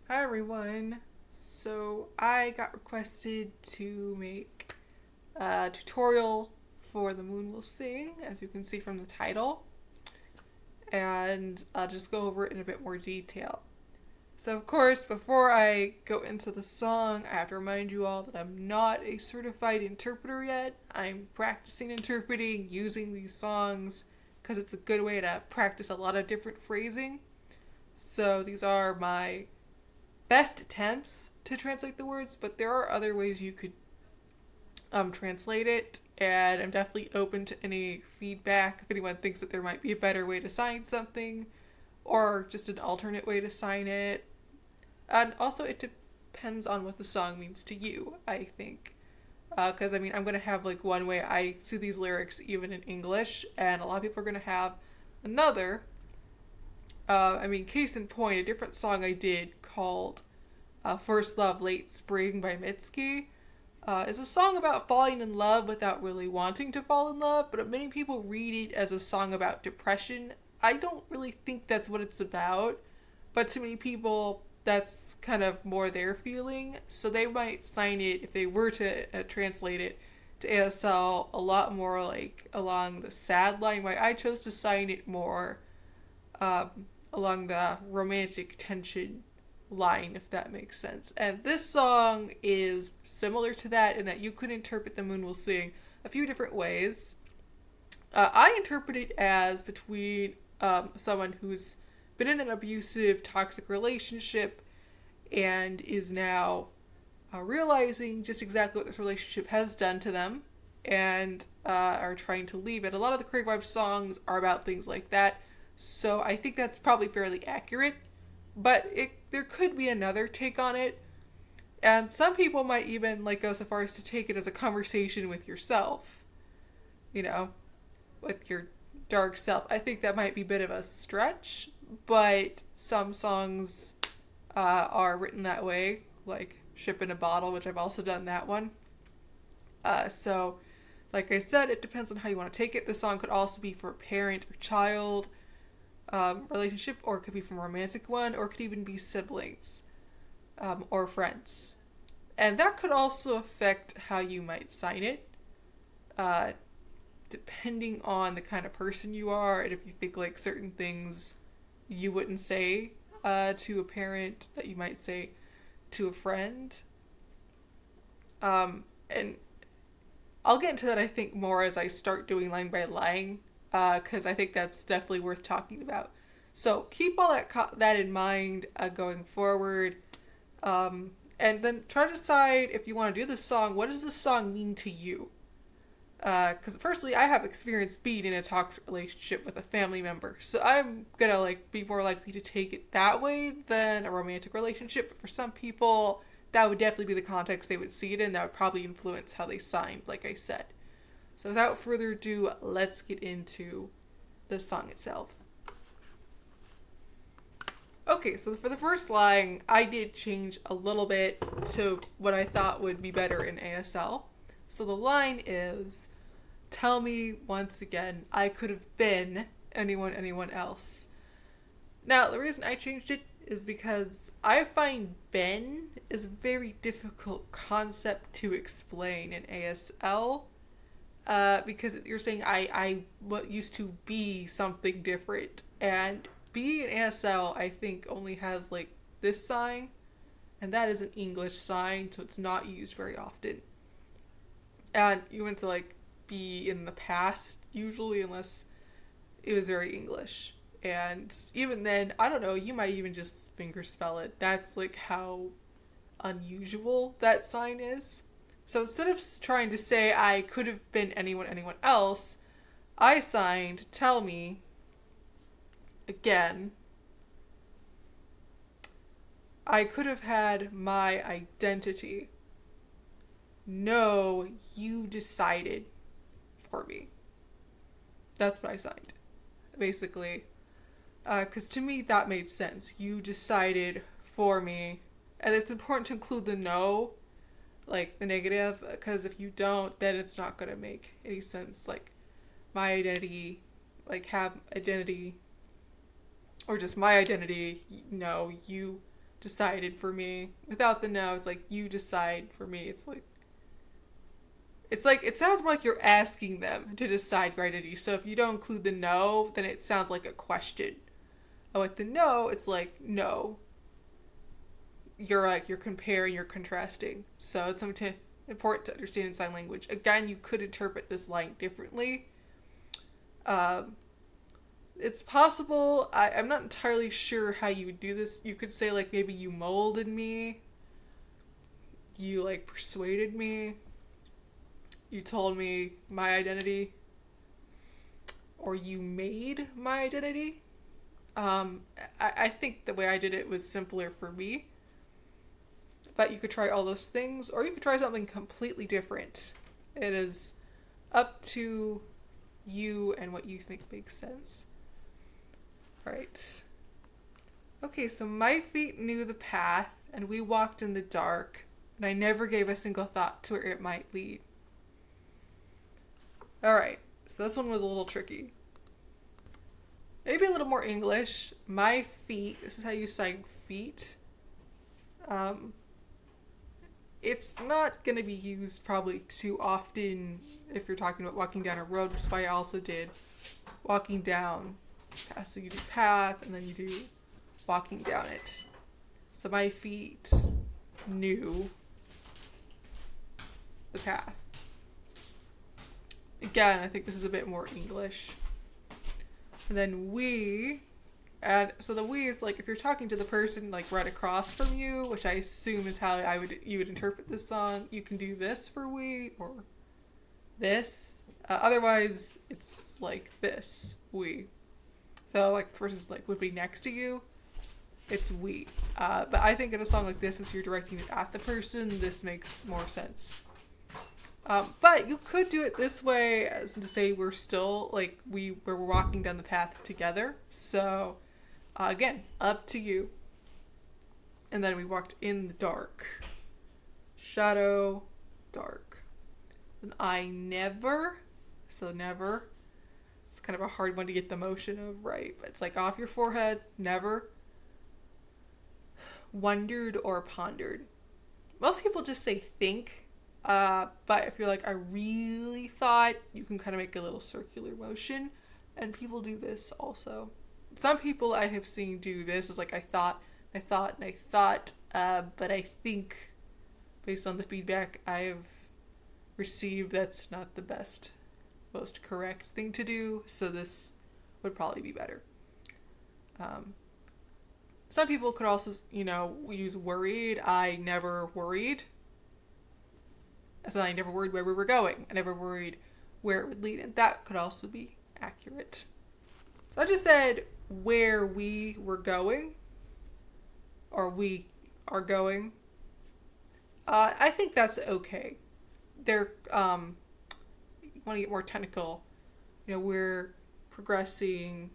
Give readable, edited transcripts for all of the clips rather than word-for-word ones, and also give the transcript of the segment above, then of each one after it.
Hi everyone. So I got requested to make a tutorial for The Moon Will Sing, as you can see from the title, and I'll just go over it in a bit more detail. So, of course, before I go into the song, I have to remind you all that I'm not a certified interpreter yet. I'm practicing interpreting using these songs because it's a good way to practice a lot of different phrasing. So, these are my best attempts to translate the words, but there are other ways you could translate it, and I'm definitely open to any feedback if anyone thinks that there might be a better way to sign something or just an alternate way to sign it. And also, it depends on what the song means to you, I think. Because, I'm going to have like one way I see these lyrics even in English, and a lot of people are going to have another. Case in point, a different song I did called First Love Late Spring by Mitski is a song about falling in love without really wanting to fall in love, but many people read it as a song about depression. I don't really think that's what it's about, but to many people, that's kind of more their feeling, so they might sign it, if they were to translate it to ASL, a lot more like along the sad line, why I chose to sign it more um, along the romantic tension line, if that makes sense. And this song is similar to that in that you could interpret The Moon Will Sing a few different ways. I interpret it as between someone who's been in an abusive, toxic relationship and is now realizing just exactly what this relationship has done to them and are trying to leave it. A lot of the Craig Vibe songs are about things like that, so I think that's probably fairly accurate, but there could be another take on it, and some people might even like go so far as to take it as a conversation with yourself, you know, with your dark self. I think that might be a bit of a stretch, but some songs are written that way, like Ship in a Bottle, which I've also done that one. So, like I said, it depends on how you want to take it. The song could also be for a parent or child relationship, or it could be from a romantic one, or it could even be siblings or friends. And that could also affect how you might sign it, uh, depending on the kind of person you are, and if you think like certain things you wouldn't say to a parent that you might say to a friend. And I'll get into that, I think, more as I start doing line by line, because I think that's definitely worth talking about. So keep all that in mind going forward. And then try to decide if you want to do this song, what does this song mean to you? Because personally, I have experienced being in a toxic relationship with a family member, so I'm gonna like be more likely to take it that way than a romantic relationship. But for some people, that would definitely be the context they would see it in. That would probably influence how they signed, like I said. So without further ado, let's get into the song itself. Okay, so for the first line, I did change a little bit to what I thought would be better in ASL. So the line is, tell me once again, I could have been anyone else. Now, the reason I changed it is because I find been is a very difficult concept to explain in ASL. Because you're saying I what used to be something different, and being in ASL I think only has like this sign, and that is an English sign, so it's not used very often. And you want to like be in the past usually, unless it was very English. And even then, I don't know, you might even just finger spell it. That's like how unusual that sign is. So instead of trying to say I could have been anyone else, I signed tell me again. I could have had my identity. No, you decided for me. That's what I signed, basically. Because to me, that made sense. You decided for me. And it's important to include the no, like the negative, because if you don't, then it's not going to make any sense. Like, my identity, like, have identity, or just my identity, no, you decided for me. Without the no, it's like you decide for me. It's like it sounds more like you're asking them to decide your identity. So if you don't include the no, then it sounds like a question. And with the no, it's like no. You're comparing, you're contrasting. So it's something important to understand in sign language. Again, you could interpret this line differently. Um, it's possible. I'm not entirely sure how you would do this. You could say like maybe you molded me. You like persuaded me. You told me my identity. Or you made my identity. I think the way I did it was simpler for me. But you could try all those things, or you could try something completely different. It is up to you and what you think makes sense. Right. Okay, so my feet knew the path, and we walked in the dark, and I never gave a single thought to where it might lead. Alright, so this one was a little tricky. Maybe a little more English. My feet, this is how you sign feet. It's not going to be used probably too often if you're talking about walking down a road, which is why I also did walking down. So you do path, and then you do walking down it. So my feet knew the path. Again, I think this is a bit more English. And then we, and so the we is like if you're talking to the person like right across from you, which I assume is how you would interpret this song. You can do this for we or this. Otherwise, it's like this we. So like the person's like would be next to you. It's we. But I think in a song like this, since you're directing it at the person, this makes more sense. But you could do it this way, as to say we're still like we're walking down the path together. So again, up to you. And then we walked in the dark. Shadow, dark. And I never, so never. It's kind of a hard one to get the motion of, right? But it's like off your forehead, never. Wondered or pondered. Most people just say think. But if you're like, I really thought, you can kind of make a little circular motion. And people do this also. Some people I have seen do this is like, I thought, and I thought, but I think, based on the feedback I have received, that's not the best, most correct thing to do. So this would probably be better. Some people could also, use worried. I never worried. So I never worried where we were going. I never worried where it would lead. And that could also be accurate. So I just said where we were going. Or we are going. I think that's okay. You want to get more technical. We're progressing.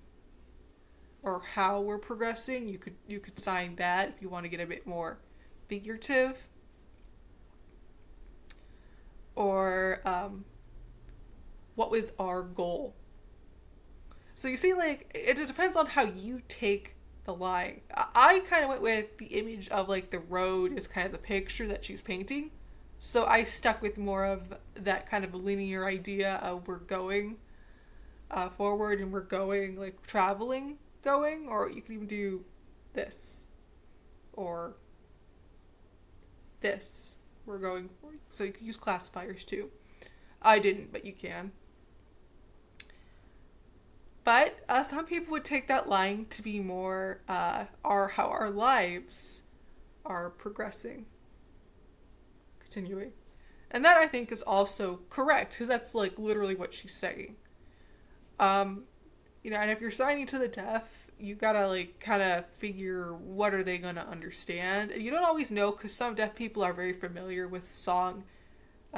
Or how we're progressing. You could sign that if you want to get a bit more figurative. Or what was our goal? So you see, like, it depends on how you take the line. I kind of went with the image of, like, the road is kind of the picture that she's painting. So I stuck with more of that kind of linear idea of we're going forward and we're going, like, traveling, going. Or you can even do this. Or this. We're going for. So you could use classifiers too. I didn't, but you can. But some people would take that line to be more how our lives are progressing, continuing, and that I think is also correct because that's like literally what she's saying. And if you're signing to the deaf, you gotta like kind of figure what are they gonna understand, and you don't always know because some deaf people are very familiar with song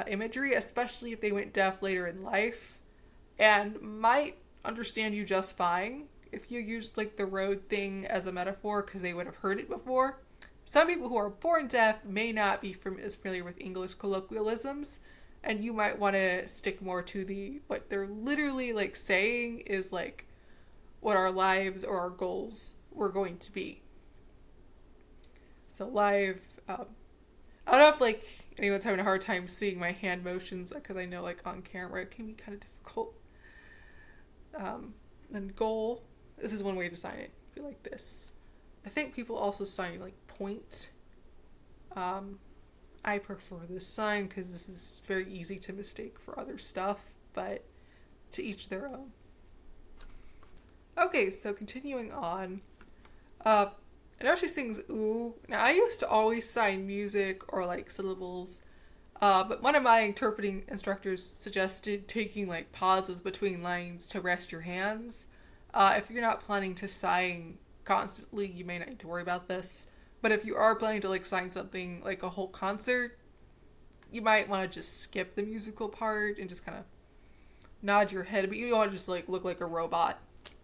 imagery, especially if they went deaf later in life, and might understand you just fine if you used like the road thing as a metaphor because they would have heard it before. Some people who are born deaf may not be as familiar with English colloquialisms, and you might want to stick more to what they're literally like saying is like what our lives or our goals were going to be. So live, I don't know if like anyone's having a hard time seeing my hand motions because I know like on camera it can be kind of difficult. Then goal. This is one way to sign it. Be like this. I think people also sign like point. I prefer this sign because this is very easy to mistake for other stuff, but to each their own. Okay, so continuing on. I know she sings ooh. Now, I used to always sign music or like syllables, but one of my interpreting instructors suggested taking like pauses between lines to rest your hands. If you're not planning to sign constantly, you may not need to worry about this. But if you are planning to like sign something like a whole concert, you might want to just skip the musical part and just kind of nod your head, but you don't want to just like look like a robot.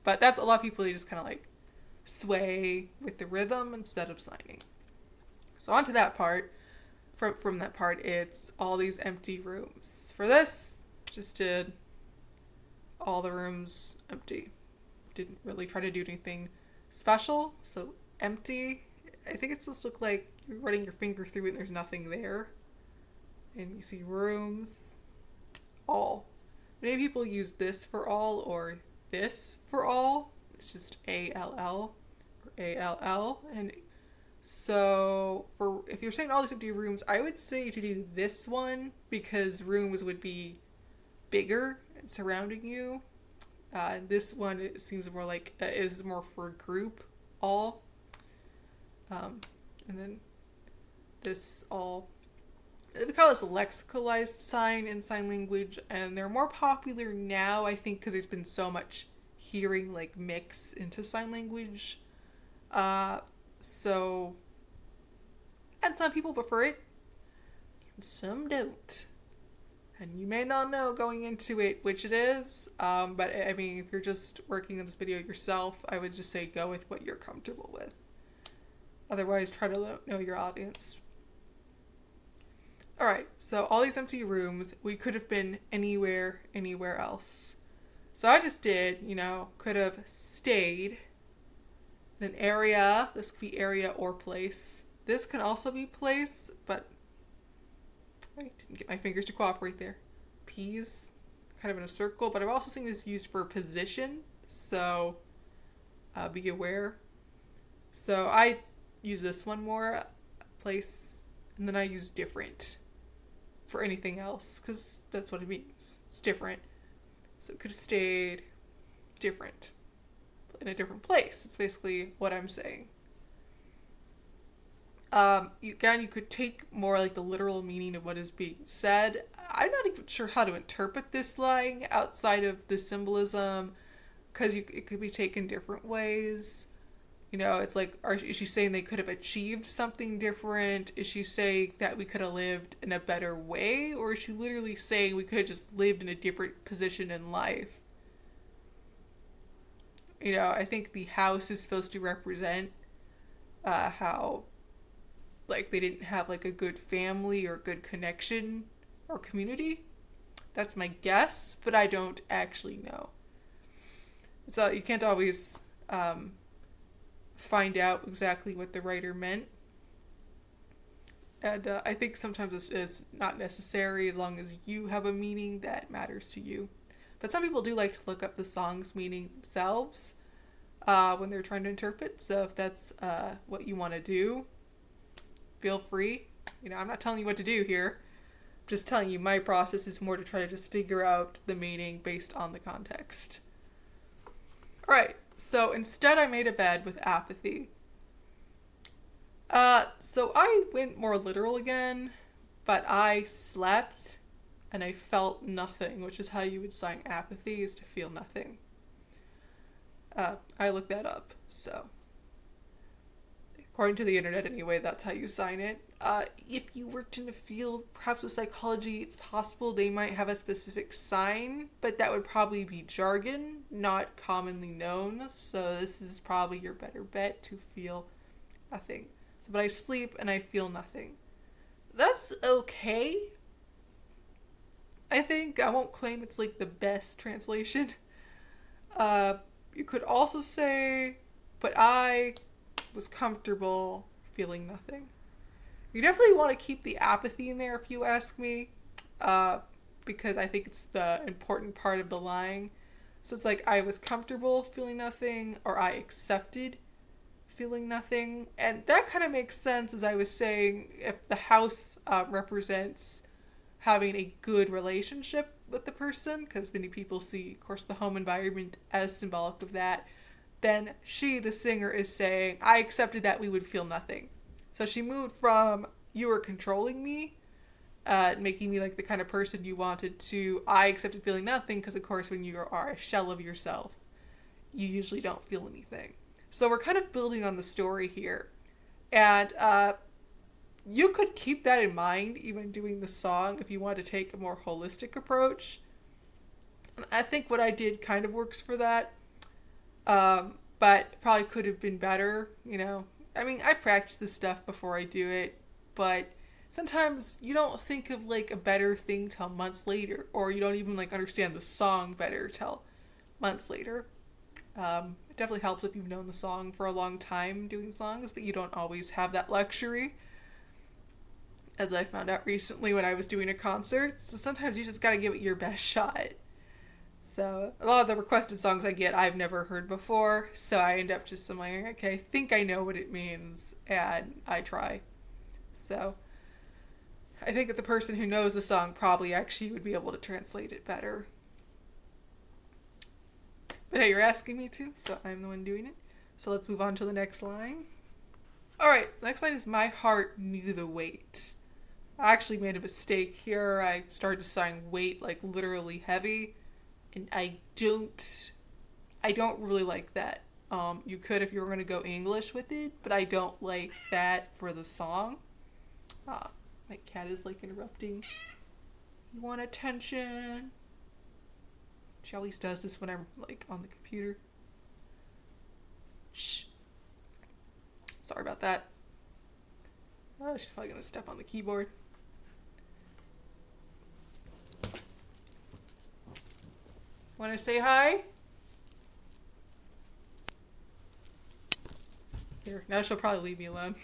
But that's a lot of people, they just kind of like sway with the rhythm instead of signing. So on to that part. From that part, it's all these empty rooms. For this, just did all the rooms empty. Didn't really try to do anything special, so empty. I think it's supposed to look like you're running your finger through it and there's nothing there. And you see rooms, all. Many people use this for all or this for all. It's just ALL or ALL. And so for if you're saying all these empty rooms, I would say to do this one because rooms would be bigger and surrounding you. This one, it seems more like is more for a group, all. And then this all, we call this a lexicalized sign in sign language, and they're more popular now, I think, because there's been so much hearing like mix into sign language. So, and some people prefer it, and some don't. And you may not know going into it which it is, but I mean, if you're just working on this video yourself, I would just say go with what you're comfortable with. Otherwise, try to know your audience. Alright, so all these empty rooms, we could have been anywhere else. So I just did, could have stayed in an area. This could be area or place. This can also be place, but I didn't get my fingers to cooperate there. Peas, kind of in a circle, but I've also seen this used for position, so be aware. So I use this one more, place, and then I use different for anything else, because that's what it means. It's different. So it could have stayed different in a different place. It's basically what I'm saying. You could take more like the literal meaning of what is being said. I'm not even sure how to interpret this line outside of the symbolism, because it could be taken different ways. It's like, is she saying they could have achieved something different? Is she saying that we could have lived in a better way? Or is she literally saying we could have just lived in a different position in life? I think the house is supposed to represent how, like, they didn't have, like, a good family or good connection or community. That's my guess, but I don't actually know. So you can't always find out exactly what the writer meant. And I think sometimes it's not necessary as long as you have a meaning that matters to you. But some people do like to look up the song's meaning themselves when they're trying to interpret. So if that's what you want to do, feel free. I'm not telling you what to do here. I'm just telling you my process is more to try to just figure out the meaning based on the context. Alright, so instead I made a bed with apathy. So I went more literal again, but I slept and I felt nothing, which is how you would sign apathy, is to feel nothing. I looked that up, so according to the internet anyway, that's how you sign it. If you worked in a field, perhaps with psychology, it's possible they might have a specific sign, but that would probably be jargon, not commonly known, so this is probably your better bet to feel nothing. So, but I sleep and I feel nothing. That's okay. I think I won't claim it's like the best translation. You could also say, but I was comfortable feeling nothing. You definitely want to keep the apathy in there if you ask me, because I think it's the important part of the line. So it's like I was comfortable feeling nothing, or I accepted feeling nothing. And that kind of makes sense, as I was saying, if the house represents having a good relationship with the person, because many people see, of course, the home environment as symbolic of that, then she, the singer, is saying, I accepted that we would feel nothing. So she moved from, you were controlling me, making me like the kind of person you wanted, to, I accepted feeling nothing, because of course when you are a shell of yourself, you usually don't feel anything. So we're kind of building on the story here. And you could keep that in mind even doing the song if you want to take a more holistic approach. And I think what I did kind of works for that. But probably could have been better, you know. I mean, I practice this stuff before I do it, but sometimes you don't think of like a better thing till months later, or you don't even like understand the song better till months later. It definitely helps if you've known the song for a long time doing songs, but you don't always have that luxury, as I found out recently when I was doing a concert. So sometimes you just gotta give it your best shot. So a lot of the requested songs I get I've never heard before, so I end up just like, okay, I think I know what it means, and I try. So I think that the person who knows the song probably actually would be able to translate it better. But hey, you're asking me to, so I'm the one doing it. So let's move on to the next line. Alright, the next line is, my heart knew the weight. I actually made a mistake here. I started to sign weight like literally heavy, and I don't really like that. You could if you were going to go English with it, but I don't like that for the song. My cat is like interrupting. You want attention? She always does this when I'm like on the computer. Shh. Sorry about that. Oh, she's probably going to step on the keyboard. Want to say hi? Here, now she'll probably leave me alone.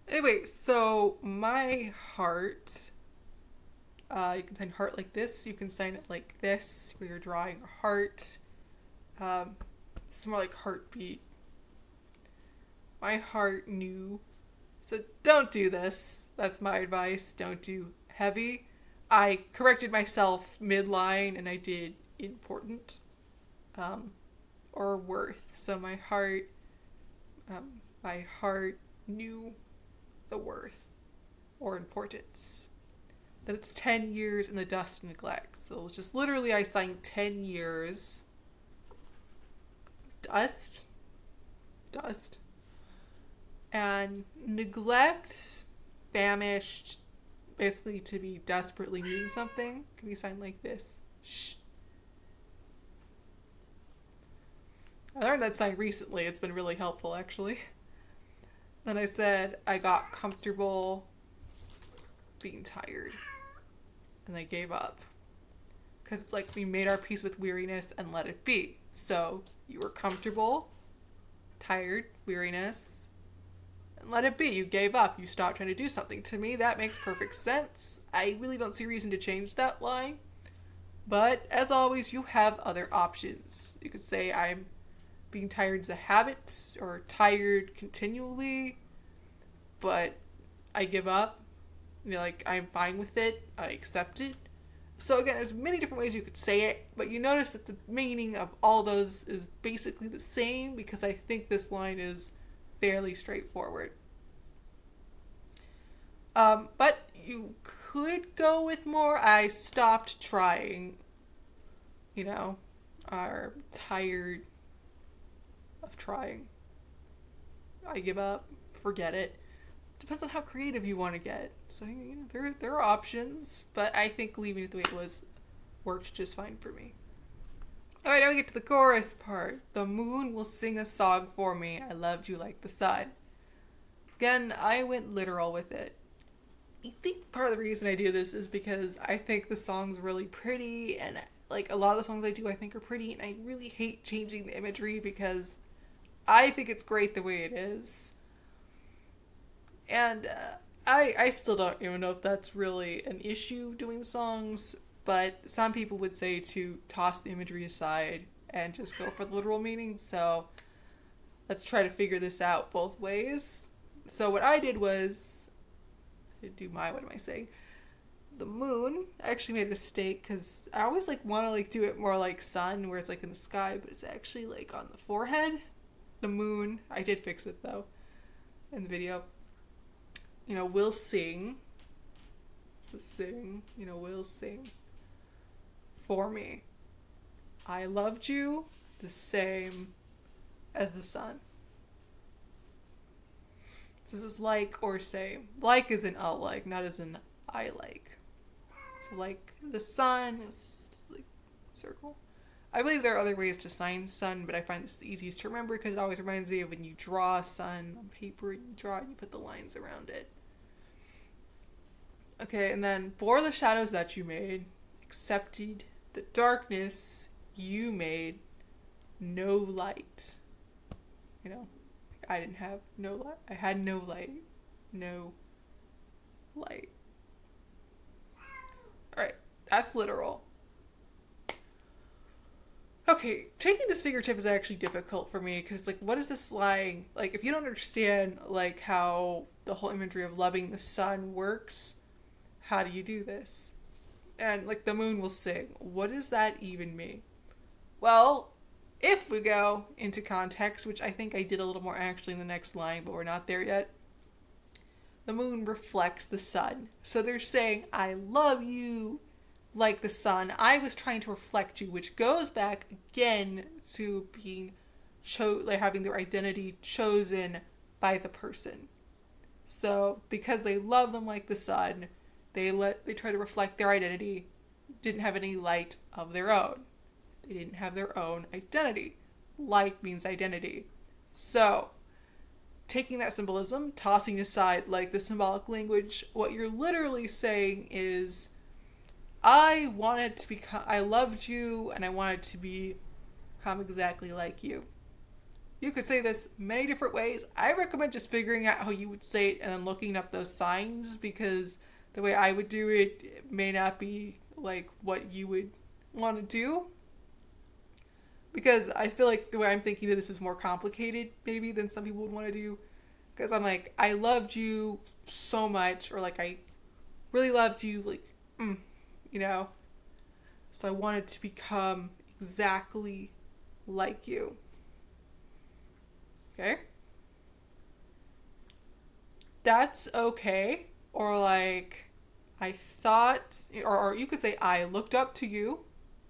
Anyway, so my heart, you can sign heart like this, you can sign it like this, where you're drawing a heart. It's more like heartbeat. My heart knew. So don't do this. That's my advice. Don't do heavy. I corrected myself mid-line and I did important, or worth. So my heart knew the worth or importance. That it's 10 years in the dust and neglect. So it's just literally I signed 10 years. Dust. And neglect, famished, basically to be desperately needing something, can be signed like this. Shh. I learned that sign recently. It's been really helpful, actually. Then I said I got comfortable being tired. And I gave up. Because it's like we made our peace with weariness and let it be. So you were comfortable, tired, weariness, and let it be. You gave up. You stopped trying to do something. To me, that makes perfect sense. I really don't see a reason to change that line. But as always, you have other options. You could say I'm being tired is a habit, or tired continually, but I give up. You know, like, I'm fine with it. I accept it. So again, there's many different ways you could say it, but you notice that the meaning of all those is basically the same, because I think this line is fairly straightforward. But you could go with more, I stopped trying, you know, or tired of trying. I give up, forget it. Depends on how creative you want to get. So, you know, there are options, but I think leaving it the way it was worked just fine for me. Alright, now we get to the chorus part. The moon will sing a song for me. I loved you like the sun. Again, I went literal with it. I think part of the reason I do this is because I think the song's really pretty, and like a lot of the songs I do I think are pretty, and I really hate changing the imagery because I think it's great the way it is. And I still don't even know if that's really an issue doing songs, but some people would say to toss the imagery aside and just go for the literal meaning. So let's try to figure this out both ways. So what I did was what am I saying? The moon. I actually made a mistake because I always like want to like do it more like sun, where it's like in the sky, but it's actually like on the forehead. The moon. I did fix it though in the video. Will sing. So sing. Will sing for me. I loved you the same as the sun. So this is like or same. Like is in I'll like, not as in I like. So like the sun is like circle. I believe there are other ways to sign sun, but I find this the easiest to remember because it always reminds me of when you draw a sun on paper, and you draw it and you put the lines around it. Okay, and then for the shadows that you made, accepted the darkness you made, no light. I didn't have no light. I had no light. No light. Alright, that's literal. Okay, taking this figurative is actually difficult for me because, like, what is this lying? Like, if you don't understand, like, how the whole imagery of loving the sun works, how do you do this? And, like, the moon will sing. What does that even mean? Well, if we go into context, which I think I did a little more actually in the next line, but we're not there yet, the moon reflects the sun. So they're saying, I love you like the sun. I was trying to reflect you, which goes back again to being having their identity chosen by the person. So because they love them like the sun, they try to reflect their identity, didn't have any light of their own. They didn't have their own identity. Light means identity. So taking that symbolism, tossing aside like the symbolic language, what you're literally saying is, I loved you and I wanted to become exactly like you. You could say this many different ways. I recommend just figuring out how you would say it and then looking up those signs, because the way I would do it may not be like what you would want to do. Because I feel like the way I'm thinking of this is more complicated maybe than some people would want to do. Because I'm like, I loved you so much, or like I really loved you, like, So I wanted to become exactly like you. Okay? That's okay. Or like, I thought, or you could say, I looked up to you.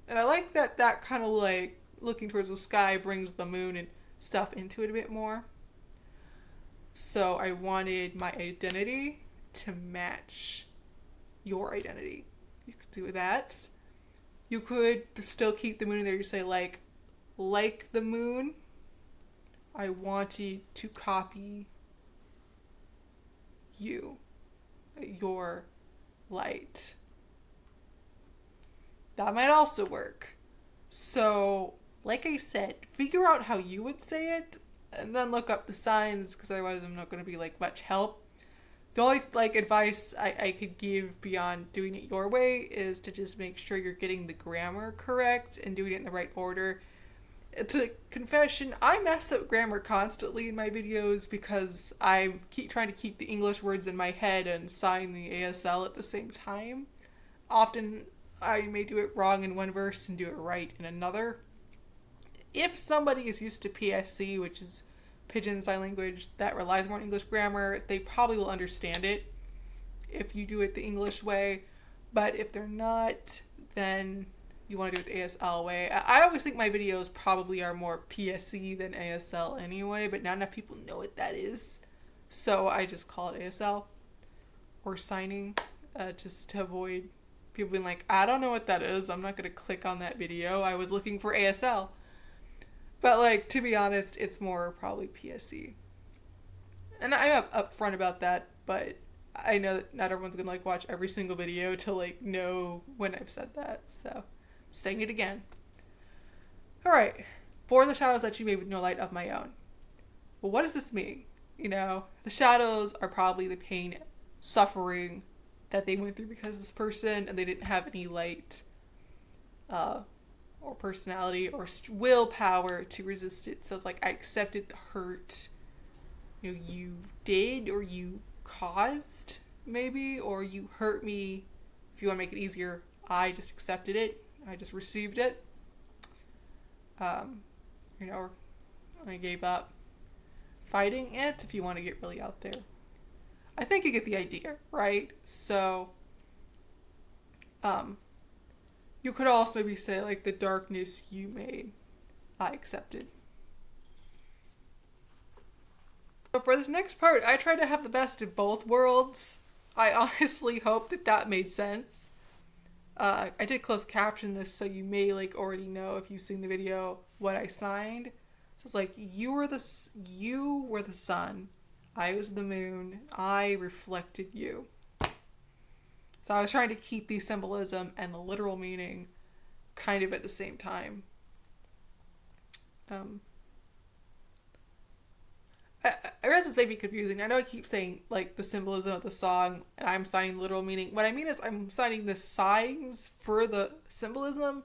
And I like that kind of like looking towards the sky brings the moon and stuff into it a bit more. So I wanted my identity to match your identity. You could do that. You could still keep the moon in there. You say like the moon, I wanted to copy you, your light. That might also work. So, like I said, figure out how you would say it, and then look up the signs, because otherwise I'm not going to be like much help. The only like advice I could give beyond doing it your way is to just make sure you're getting the grammar correct and doing it in the right order. To confession, I mess up grammar constantly in my videos because I keep trying to keep the English words in my head and sign the ASL at the same time. Often I may do it wrong in one verse and do it right in another. If somebody is used to PSC, which is Pidgin Sign Language, that relies more on English grammar, they probably will understand it if you do it the English way. But if they're not, then you want to do it the ASL way. I always think my videos probably are more PSC than ASL anyway, but not enough people know what that is. So I just call it ASL or signing, just to avoid people being like, I don't know what that is. I'm not going to click on that video. I was looking for ASL. But, like, to be honest, it's more probably PSC. And I'm upfront about that, but I know that not everyone's going to, like, watch every single video to, like, know when I've said that. So, saying it again. Alright. For the shadows that you made with no light of my own. well, what does this mean? You know, the shadows are probably the pain, suffering that they went through because of this person, and they didn't have any light uh, or personality or willpower to resist it. So it's like I accepted the hurt you did or you caused, maybe, or you hurt me. If you want to make it easier, I just accepted it. I just received it. Or I gave up fighting it, if you want to get really out there. I think you get the idea, right? So, you could also maybe say, like, the darkness you made, I accepted. So for this next part, I tried to have the best of both worlds. I honestly hope that made sense. I did close caption this, so you may already know if you've seen the video what I signed. So it's like you were the sun, I was the moon, I reflected you. So I was trying to keep the symbolism and the literal meaning kind of at the same time. I realize this may be confusing. I know I keep saying the symbolism of the song and I'm signing the literal meaning. What I mean is I'm signing the signs for the symbolism,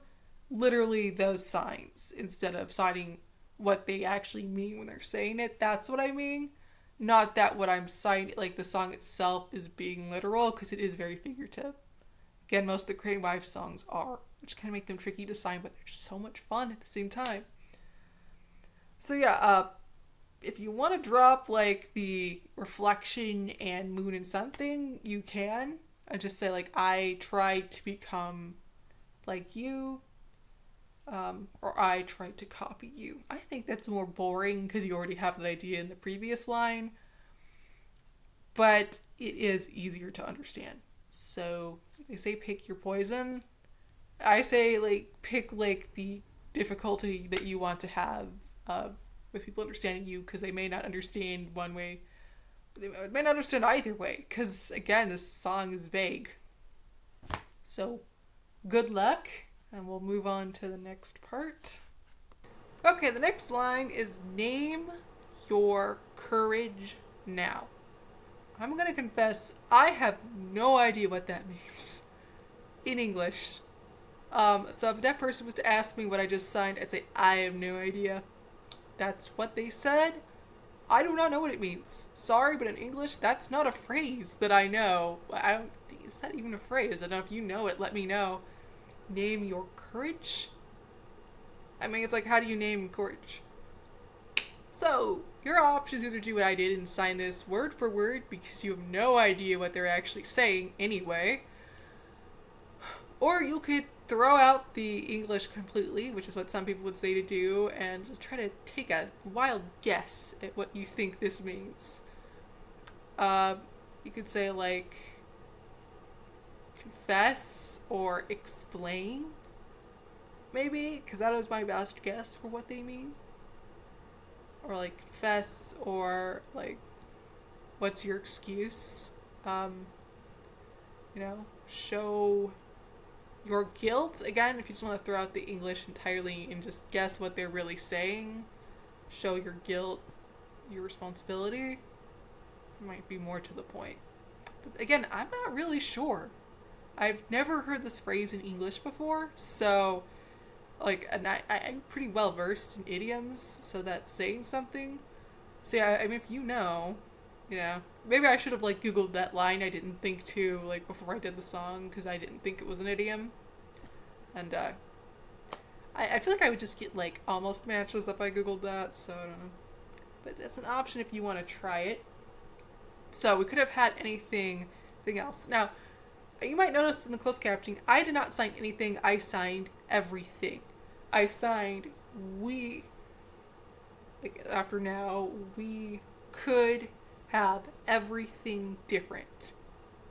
literally those signs, instead of signing what they actually mean when they're saying it. That's what I mean. Not that what I'm signing, the song itself is being literal, because it is very figurative. Again, most of the Crane Wives songs are, which kind of make them tricky to sign, but they're just so much fun at the same time. So yeah, if you want to drop the reflection and moon and sun thing, you can. I just say I tried to become like you, or I tried to copy you. I think that's more boring because you already have that idea in the previous line, but it is easier to understand. So they say pick your poison. I say pick the difficulty that you want to have with people understanding you, because they may not understand one way, but they may not understand either way, because again, this song is vague. So good luck, and we'll move on to the next part. Okay, the next line is name your courage now. I'm gonna confess, I have no idea what that means in English. So if a deaf person was to ask me what I just signed, I'd say I have no idea. That's what they said. I do not know what it means. Sorry, but in English, that's not a phrase that I know. Is that even a phrase? I don't know. If you know it, let me know. Name your courage? I mean, it's how do you name courage? So, your options either do what I did and sign this word for word, because you have no idea what they're actually saying anyway. Or you could throw out the English completely, which is what some people would say to do, and just try to take a wild guess at what you think this means. You could say confess or explain, maybe, because that is my best guess for what they mean. Or confess, or what's your excuse? Show your guilt. Again, if you just want to throw out the English entirely and just guess what they're really saying, show your guilt, your responsibility, might be more to the point. But again, I'm not really sure. I've never heard this phrase in English before, so and I'm pretty well versed in idioms, so that's saying something. So yeah, I mean, if you know, maybe I should have Googled that line. I didn't think to before I did the song, because I didn't think it was an idiom. And I feel I would just get almost matches if I Googled that, so I don't know. But that's an option if you want to try it. So we could have had anything else. Now, you might notice in the closed captioning, I did not sign anything. I signed everything. I signed we. After now, we could have everything different.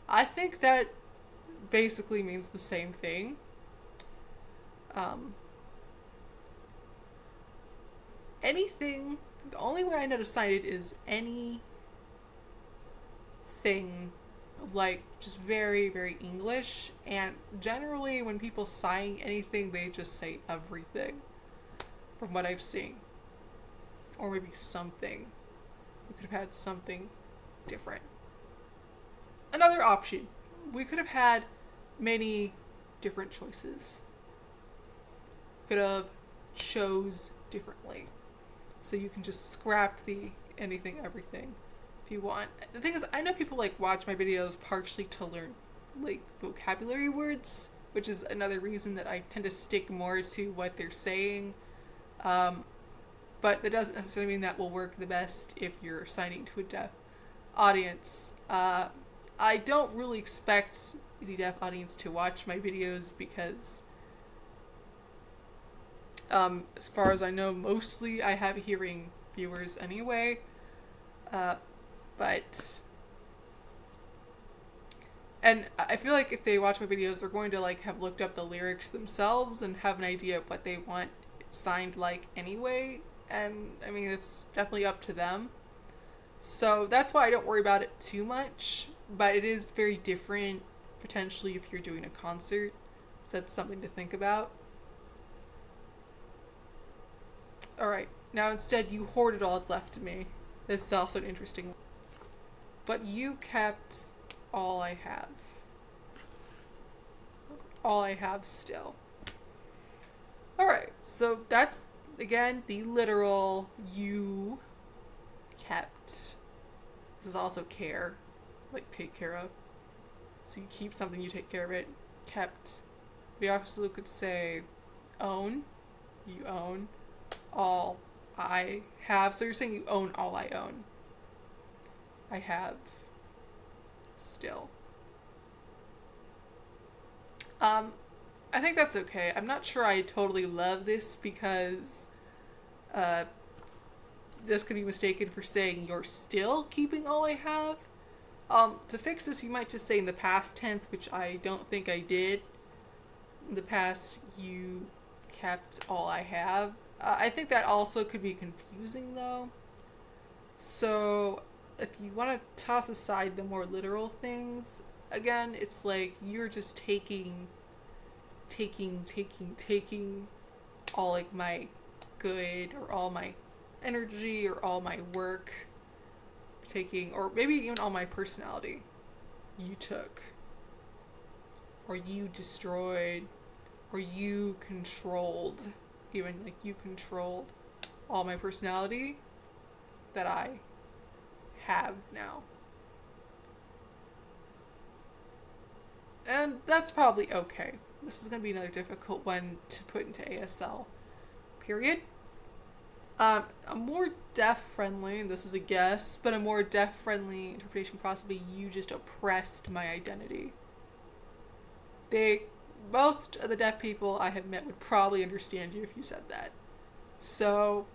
I think that basically means the same thing. Anything, the only way I know to sign it is anything, just very, very English, and generally when people sign anything, they just say everything, from what I've seen. Or maybe something. We could have had something different. Another option, we could have had many different choices. We could have chose differently. So you can just scrap the anything, everything if you want. The thing is, I know people like watch my videos partially to learn like vocabulary words, which is another reason that I tend to stick more to what they're saying. But that doesn't necessarily mean that will work the best if you're signing to a deaf audience. I don't really expect the deaf audience to watch my videos because, as far as I know, mostly I have hearing viewers anyway. But and I feel like if they watch my videos, they're going to like have looked up the lyrics themselves and have an idea of what they want it signed like anyway. And I mean, it's definitely up to them. So that's why I don't worry about it too much. But it is very different potentially if you're doing a concert. So that's something to think about. Alright, now instead you hoarded all that's left to me. This is also an interesting one. But you kept all I have. All I have still. Alright, so that's, again, the literal you kept. This is also care. Like, take care of. So you keep something, you take care of it. Kept. We also could say own. You own all I have. So you're saying you own all I own. I have still. I think that's okay. I'm not sure I totally love this because this could be mistaken for saying you're still keeping all I have. To fix this, you might just say in the past tense, which I don't think I did. In the past, you kept all I have. I think that also could be confusing, though. So, if you want to toss aside the more literal things, again, it's like you're just taking all like my good or all my energy or all my work, taking, or maybe even all my personality you took, or you destroyed, or you controlled, even like you controlled all my personality that I have now. And that's probably okay. This is going to be another difficult one to put into ASL. Period. A more deaf-friendly, and this is a guess, but a more deaf-friendly interpretation possibly you just oppressed my identity. Most of the deaf people I have met would probably understand you if you said that. So,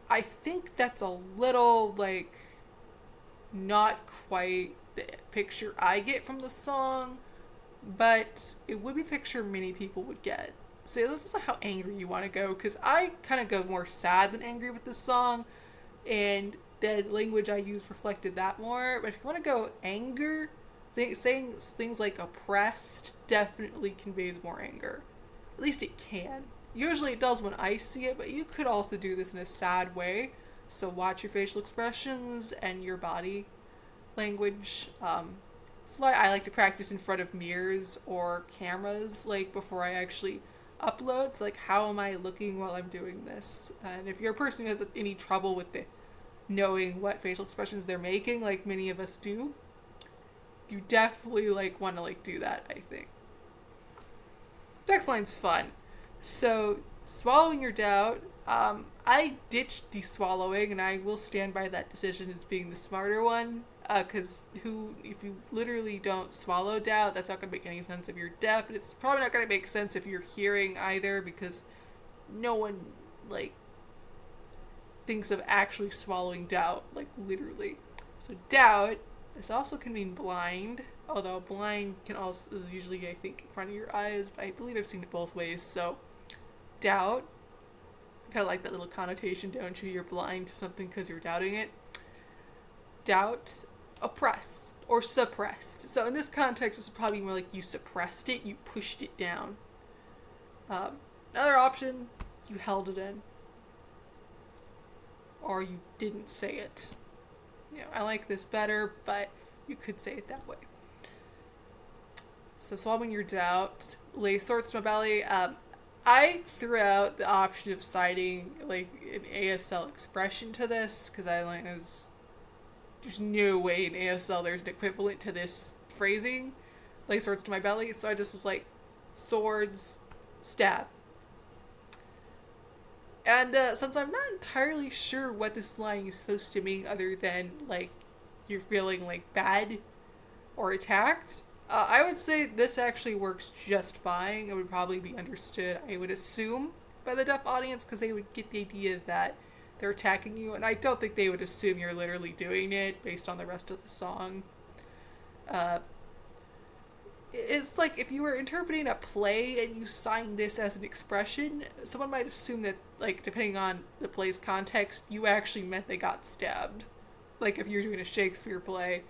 I think that's a little, like, not quite the picture I get from the song, but it would be a picture many people would get. So it depends on how angry you want to go, because I kind of go more sad than angry with this song, and the language I use reflected that more. But if you want to go anger, saying things like oppressed definitely conveys more anger. At least it can. Usually it does when I see it, but you could also do this in a sad way. So watch your facial expressions and your body language. That's why I like to practice in front of mirrors or cameras, like before I actually upload. It's like, how am I looking while I'm doing this? And if you're a person who has any trouble with knowing what facial expressions they're making, like many of us do, you definitely like want to like do that, I think. Next line's fun. So, swallowing your doubt. I ditched the swallowing, and I will stand by that decision as being the smarter one. Because if you literally don't swallow doubt, that's not going to make any sense if you're deaf, and it's probably not going to make sense if you're hearing either, because no one, like, thinks of actually swallowing doubt, like, literally. So, doubt, this also can mean blind, although blind is usually, I think, in front of your eyes, but I believe I've seen it both ways, so doubt, kind of like that little connotation, don't you? You're blind to something because you're doubting it. Doubt, oppressed or suppressed. So in this context, it's probably more like you suppressed it, you pushed it down. Another option, you held it in. or you didn't say it. I like this better, but you could say it that way. So swallowing your doubt, lay swords to my belly. I threw out the option of citing like an ASL expression to this because there's no way in ASL there's an equivalent to this phrasing, lay swords to my belly. So I just was like, swords, stab. And since I'm not entirely sure what this line is supposed to mean other than like you're feeling like bad or attacked, I would say this actually works just fine. It would probably be understood, I would assume, by the deaf audience because they would get the idea that they're attacking you, and I don't think they would assume you're literally doing it based on the rest of the song. It's like if you were interpreting a play and you signed this as an expression, someone might assume that, like, depending on the play's context, you actually meant they got stabbed. Like, if you're doing a Shakespeare play,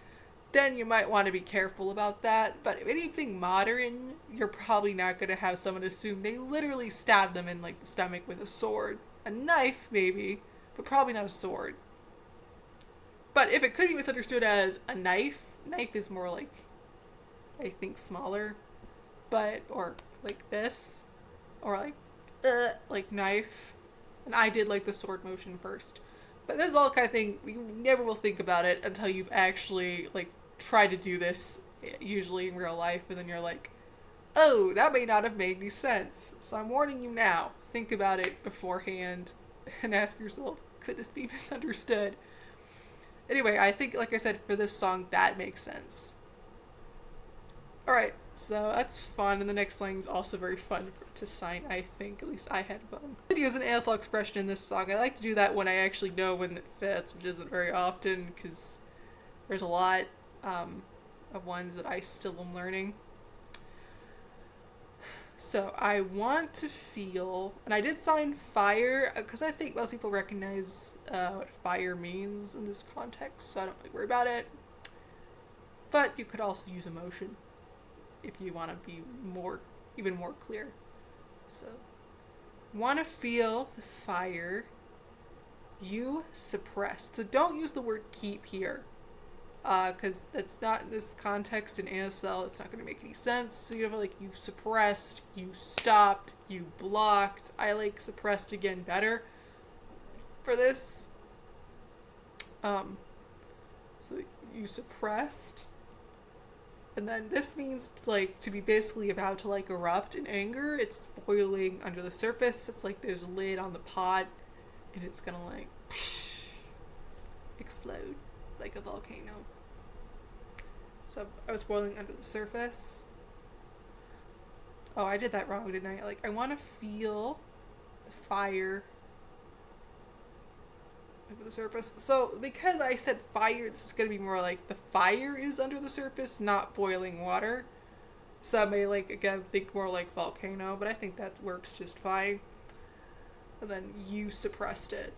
then you might want to be careful about that. But if anything modern, you're probably not going to have someone assume they literally stabbed them in, like, the stomach with a sword. A knife, maybe, but probably not a sword. But if it could be misunderstood as a knife is more like, I think, smaller, but, or like this, or like knife, and I did like the sword motion first. But this is all kind of thing, you never will think about it until you've actually, like, tried to do this, usually in real life, and then you're like, oh, that may not have made any sense, so I'm warning you now. Think about it beforehand, and ask yourself, could this be misunderstood? Anyway, I think, like I said, for this song, that makes sense. Alright, so that's fun, and the next line is also very fun to sign, I think. At least I had fun. I did use an ASL expression in this song. I like to do that when I actually know when it fits, which isn't very often, because there's a lot of ones that I still am learning. So I want to feel, and I did sign fire, because I think most people recognize what fire means in this context, so I don't really worry about it. But you could also use emotion if you want to be even more clear. So, want to feel the fire you suppressed. So don't use the word keep here, because that's not in this context in ASL. It's not going to make any sense. So you have like you suppressed, you stopped, you blocked. I like suppressed again better for this. So you suppressed. And then this means to be basically about to like erupt in anger. It's boiling under the surface. It's like there's a lid on the pot and it's gonna like explode like a volcano. So I was boiling under the surface. Oh, I did that wrong, didn't I? Like, I want to feel the fire under the surface. So because I said fire, this is going to be more like the fire is under the surface, not boiling water. So I may, like, again, think more like volcano, but I think that works just fine. And then you suppressed it.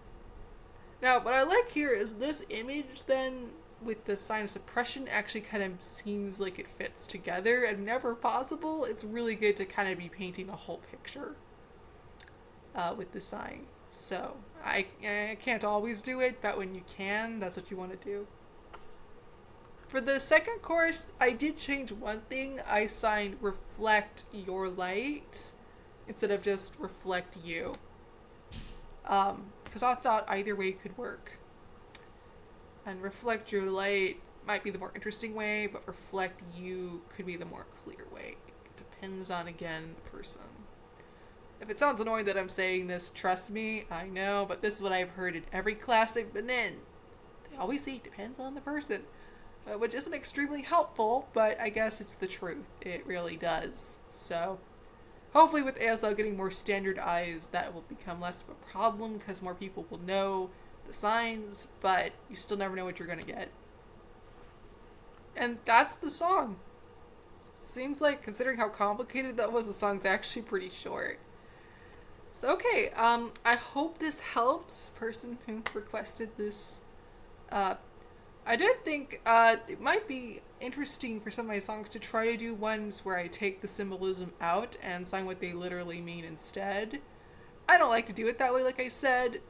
Now, what I like here is this image then with the sign of suppression actually kind of seems like it fits together, and whenever possible, it's really good to kind of be painting a whole picture with the sign. So I can't always do it, but when you can, that's what you want to do. For the second chorus, I did change one thing. I signed reflect your light instead of just reflect you. Because I thought either way could work. And reflect your light might be the more interesting way, but reflect you could be the more clear way. It depends on, again, the person. If it sounds annoying that I'm saying this, trust me, I know, but this is what I've heard in every class I've been in. They always say it depends on the person, which isn't extremely helpful, but I guess it's the truth. It really does. So, hopefully with ASL getting more standardized, that will become less of a problem because more people will know the signs, but you still never know what you're going to get. And that's the song. Seems like, considering how complicated that was, the song's actually pretty short. So, okay, I hope this helps, person who requested this. I did think it might be interesting for some of my songs to try to do ones where I take the symbolism out and sign what they literally mean instead. I don't like to do it that way, like I said,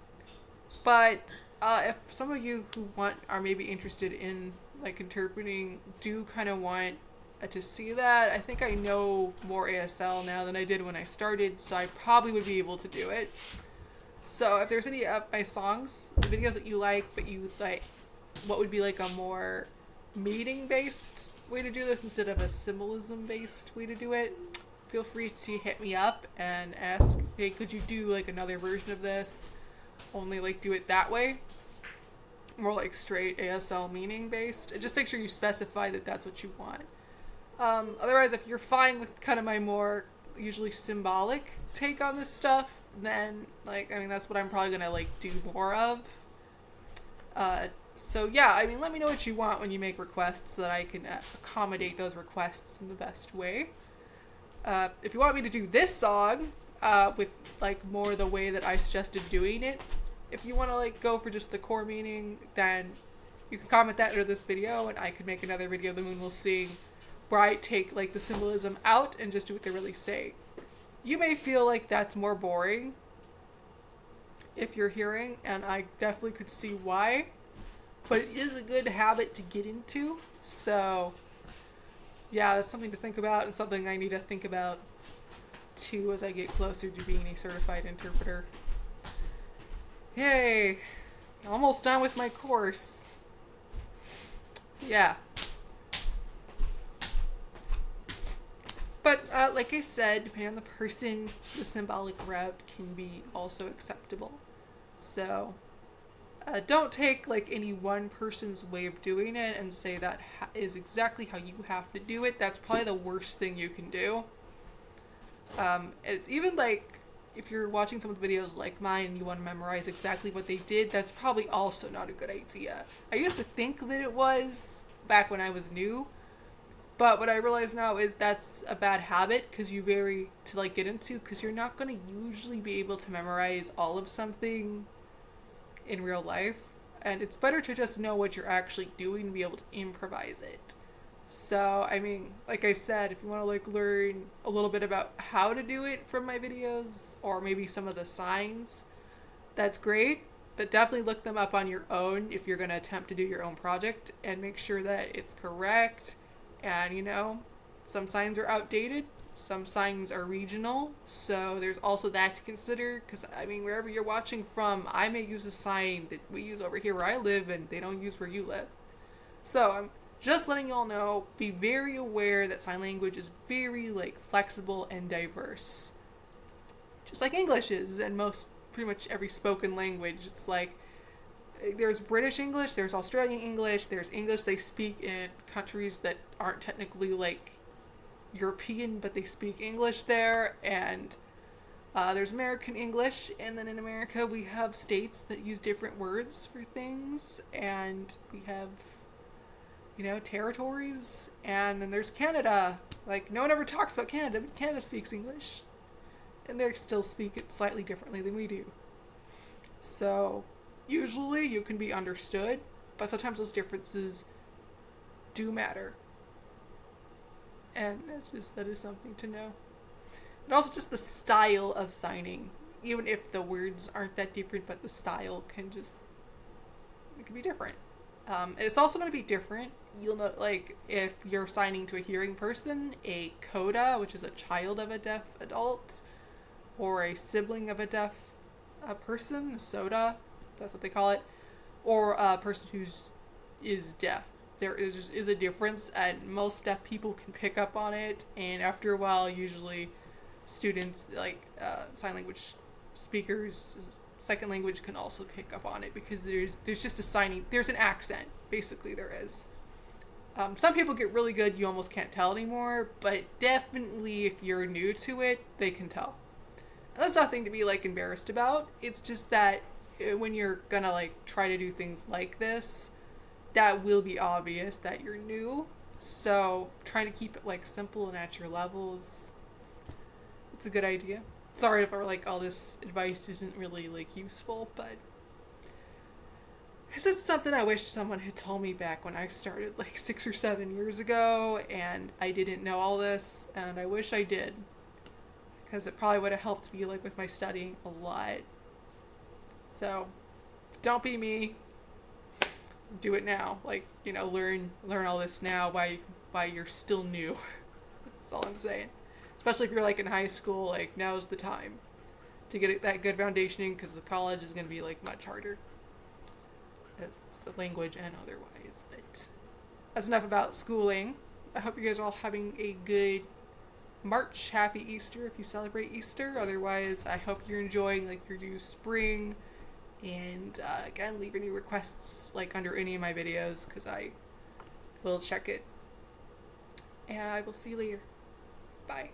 But if some of you who want are maybe interested in like interpreting do kind of want to see that, I think I know more ASL now than I did when I started, so I probably would be able to do it. So if there's any of my songs, the videos that you like, but you like, what would be like a more meaning based way to do this instead of a symbolism based way to do it, feel free to hit me up and ask, hey, could you do like another version of this? Only like do it that way, more like straight ASL meaning based. And just make sure you specify that that's what you want. Otherwise, if you're fine with kind of my more usually symbolic take on this stuff, then like I mean that's what I'm probably gonna like do more of. So yeah, I mean let me know what you want when you make requests so that I can accommodate those requests in the best way. If you want me to do this song with like more the way that I suggested doing it, if you want to like go for just the core meaning, then you can comment that under this video and I could make another video, The Moon Will Sing, where I take like the symbolism out and just do what they really say. You may feel like that's more boring if you're hearing, and I definitely could see why, but it is a good habit to get into. So yeah, that's something to think about and something I need to think about too as I get closer to being a certified interpreter. Yay! Almost done with my course. So yeah. But like I said, depending on the person, the symbolic route can be also acceptable. So don't take like any one person's way of doing it and say that is exactly how you have to do it. That's probably the worst thing you can do. Even like if you're watching someone's videos like mine and you want to memorize exactly what they did, that's probably also not a good idea. I used to think that it was back when I was new, but what I realize now is that's a bad habit because you vary to like get into, because you're not going to usually be able to memorize all of something in real life, and it's better to just know what you're actually doing and be able to improvise it. So, I mean, like I said, if you want to like learn a little bit about how to do it from my videos or maybe some of the signs, that's great, but definitely look them up on your own if you're going to attempt to do your own project and make sure that it's correct. And, you know, some signs are outdated, some signs are regional, so there's also that to consider, because, I mean, wherever you're watching from, I may use a sign that we use over here where I live and they don't use where you live. So I'm just letting y'all know, be very aware that sign language is very, like, flexible and diverse. Just like English is, and pretty much every spoken language. It's like, there's British English, there's Australian English, there's English they speak in countries that aren't technically like European, but they speak English there, and there's American English, and then in America we have states that use different words for things, and we have, you know, territories, and then there's Canada. Like, no one ever talks about Canada, but Canada speaks English, and they still speak it slightly differently than we do. So usually you can be understood, but sometimes those differences do matter. And that is something to know. And also just the style of signing. Even if the words aren't that different, but the style can be different. And it's also going to be different. You'll know, like, if you're signing to a hearing person, a coda, which is a child of a deaf adult, or a sibling of a deaf person, a soda, that's what they call it, or a person is deaf. There is a difference, and most deaf people can pick up on it, and after a while, usually students, like sign language speakers, second language, can also pick up on it, because there's just there's an accent, basically there is. Some people get really good, you almost can't tell anymore, but definitely if you're new to it, they can tell. And that's nothing to be like embarrassed about, it's just that when you're gonna like try to do things like this, that will be obvious that you're new. So trying to keep it like simple and at your levels, it's a good idea. Sorry if like all this advice isn't really like useful, but this is something I wish someone had told me back when I started like 6 or 7 years ago, and I didn't know all this, and I wish I did, because it probably would have helped me like with my studying a lot. So Don't be me. Do it now. Like, learn all this now while you're still new. That's all I'm saying. Especially if you're like in high school, like now's the time to get that good foundation in, because the college is going to be like much harder. It's the language and otherwise. But that's enough about schooling. I hope you guys are all having a good March. Happy Easter if you celebrate Easter. Otherwise, I hope you're enjoying like your new spring. And again, leave any requests like under any of my videos, because I will check it. And I will see you later. Bye.